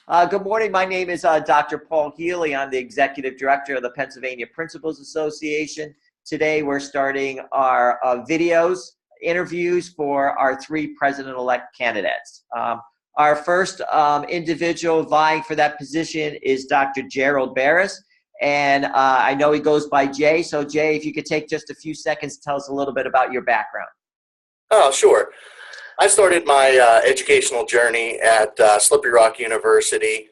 Good morning. My name is Dr. Paul Healy. I'm the Executive Director of the Pennsylvania Principals Association. Today we're starting our interviews for our three president-elect candidates. Our first individual vying for that position is Dr. Jerald Barris. And I know he goes by Jay. So Jay, if you could take just a few seconds to tell us a little bit about your background. Oh, sure. I started my educational journey at Slippery Rock University,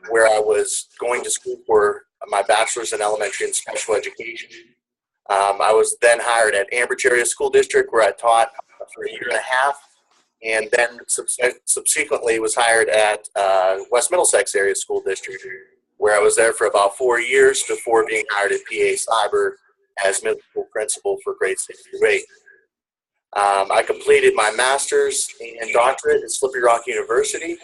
where I was going to school for my bachelor's in elementary and special education. I was then hired at Ambridge Area School District, where I taught for a year and a half, and then subsequently was hired at West Middlesex Area School District, where I was there for about 4 years before being hired at PA Cyber as middle school principal for grades 6 through 8. I completed my master's and doctorate at Slippery Rock University,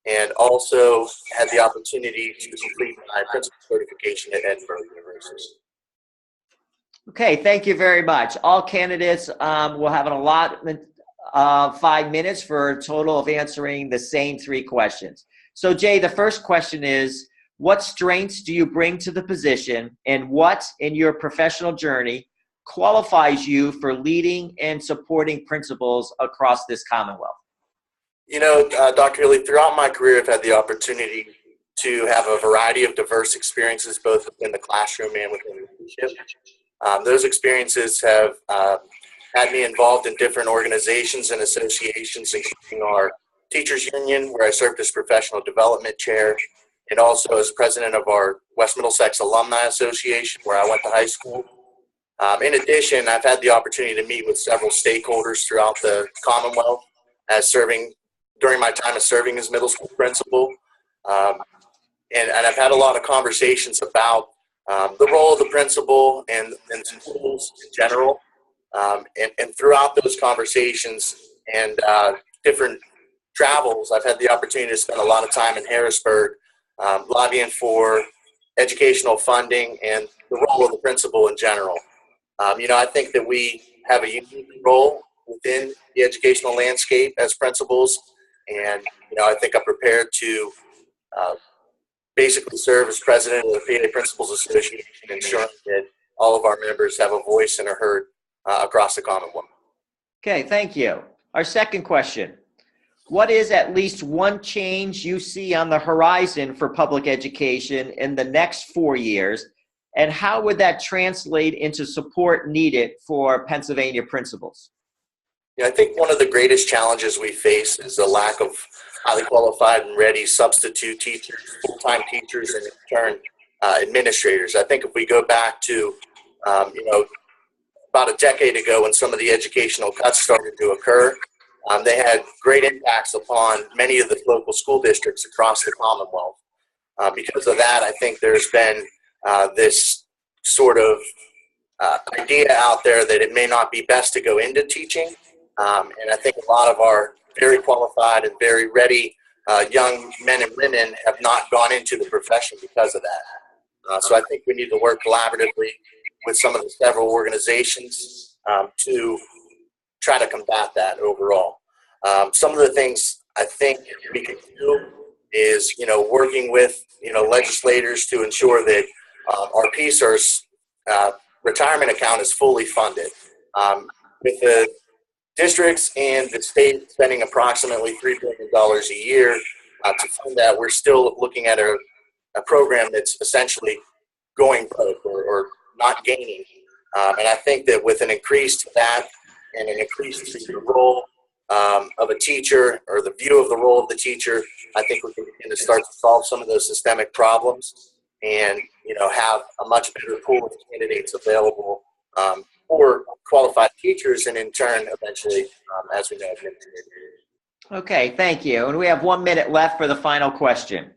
and also had the opportunity to complete my principal certification at Edinburgh University. Okay, thank you very much. All candidates will have an allotment of 5 minutes for a total of answering the same three questions. So Jay, the first question is, what strengths do you bring to the position, and what in your professional journey qualifies you for leading and supporting principals across this Commonwealth? You know, Dr. Healy, throughout my career, I've had the opportunity to have a variety of diverse experiences, both within the classroom and within leadership. Those experiences have had me involved in different organizations and associations, including our Teachers Union, where I served as professional development chair, and also as president of our West Middlesex Alumni Association, where I went to high school. In addition, I've had the opportunity to meet with several stakeholders throughout the Commonwealth during my time as serving as middle school principal. And I've had a lot of conversations about the role of the principal and schools in general. And throughout those conversations and different travels, I've had the opportunity to spend a lot of time in Harrisburg lobbying for educational funding and the role of the principal in general. I think that we have a unique role within the educational landscape as principals, and I think I'm prepared to basically serve as president of the PA Principals Association, ensuring that all of our members have a voice and are heard across the Commonwealth. Okay, thank you. Our second question. What is at least one change you see on the horizon for public education in the next 4 years, and how would that translate into support needed for Pennsylvania principals? I think one of the greatest challenges we face is the lack of highly qualified and ready substitute teachers, full-time teachers, and in turn, administrators. I think if we go back to, about a decade ago when some of the educational cuts started to occur, they had great impacts upon many of the local school districts across the Commonwealth. Because of that, I think there's been this sort of idea out there that it may not be best to go into teaching. And I think a lot of our very qualified and very ready young men and women have not gone into the profession because of that. So I think we need to work collaboratively with some of the several organizations to try to combat that overall. Some of the things I think we can do is, working with, legislators to ensure that our PSERS retirement account is fully funded. With the districts and the state spending approximately $3 billion a year to fund that, we're still looking at a program that's essentially going broke or not gaining. And I think that with an increase to that and an increase to the role of a teacher, or the view of the role of the teacher, I think we can begin to start to solve some of those systemic problems and have a much better pool of candidates available for qualified teachers, and in turn, eventually, as we know, administrators. Okay, thank you. And we have 1 minute left for the final question.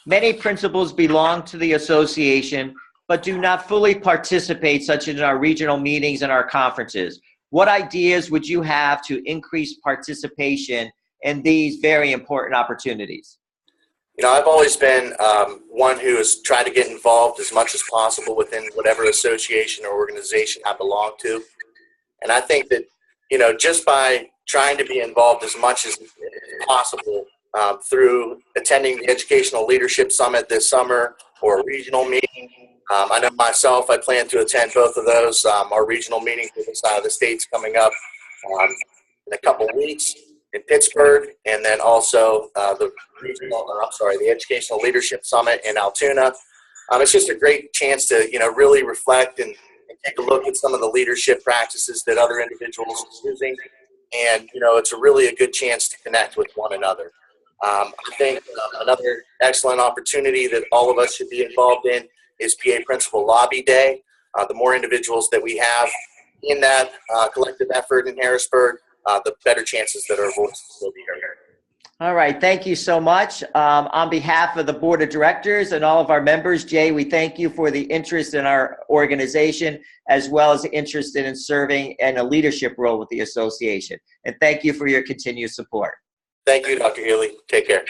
Many principals belong to the association, but do not fully participate, such as in our regional meetings and our conferences. What ideas would you have to increase participation in these very important opportunities? I've always been one who has tried to get involved as much as possible within whatever association or organization I belong to. And I think that, just by trying to be involved as much as possible, through attending the Educational Leadership Summit this summer or a regional meeting. I know myself, I plan to attend both of those. Our regional meeting for this side of the state's coming up in a couple weeks in Pittsburgh, and then also the Educational Leadership Summit in Altoona. It's just a great chance to, really reflect and take a look at some of the leadership practices that other individuals are using. And, it's really a good chance to connect with one another. I think another excellent opportunity that all of us should be involved in is PA Principal Lobby Day. The more individuals that we have in that collective effort in Harrisburg, the better chances that our voices will be heard. All right. Thank you so much. On behalf of the Board of Directors and all of our members, Jay, we thank you for the interest in our organization, as well as the interest in serving in a leadership role with the association. And thank you for your continued support. Thank you, Dr. Healy. Take care.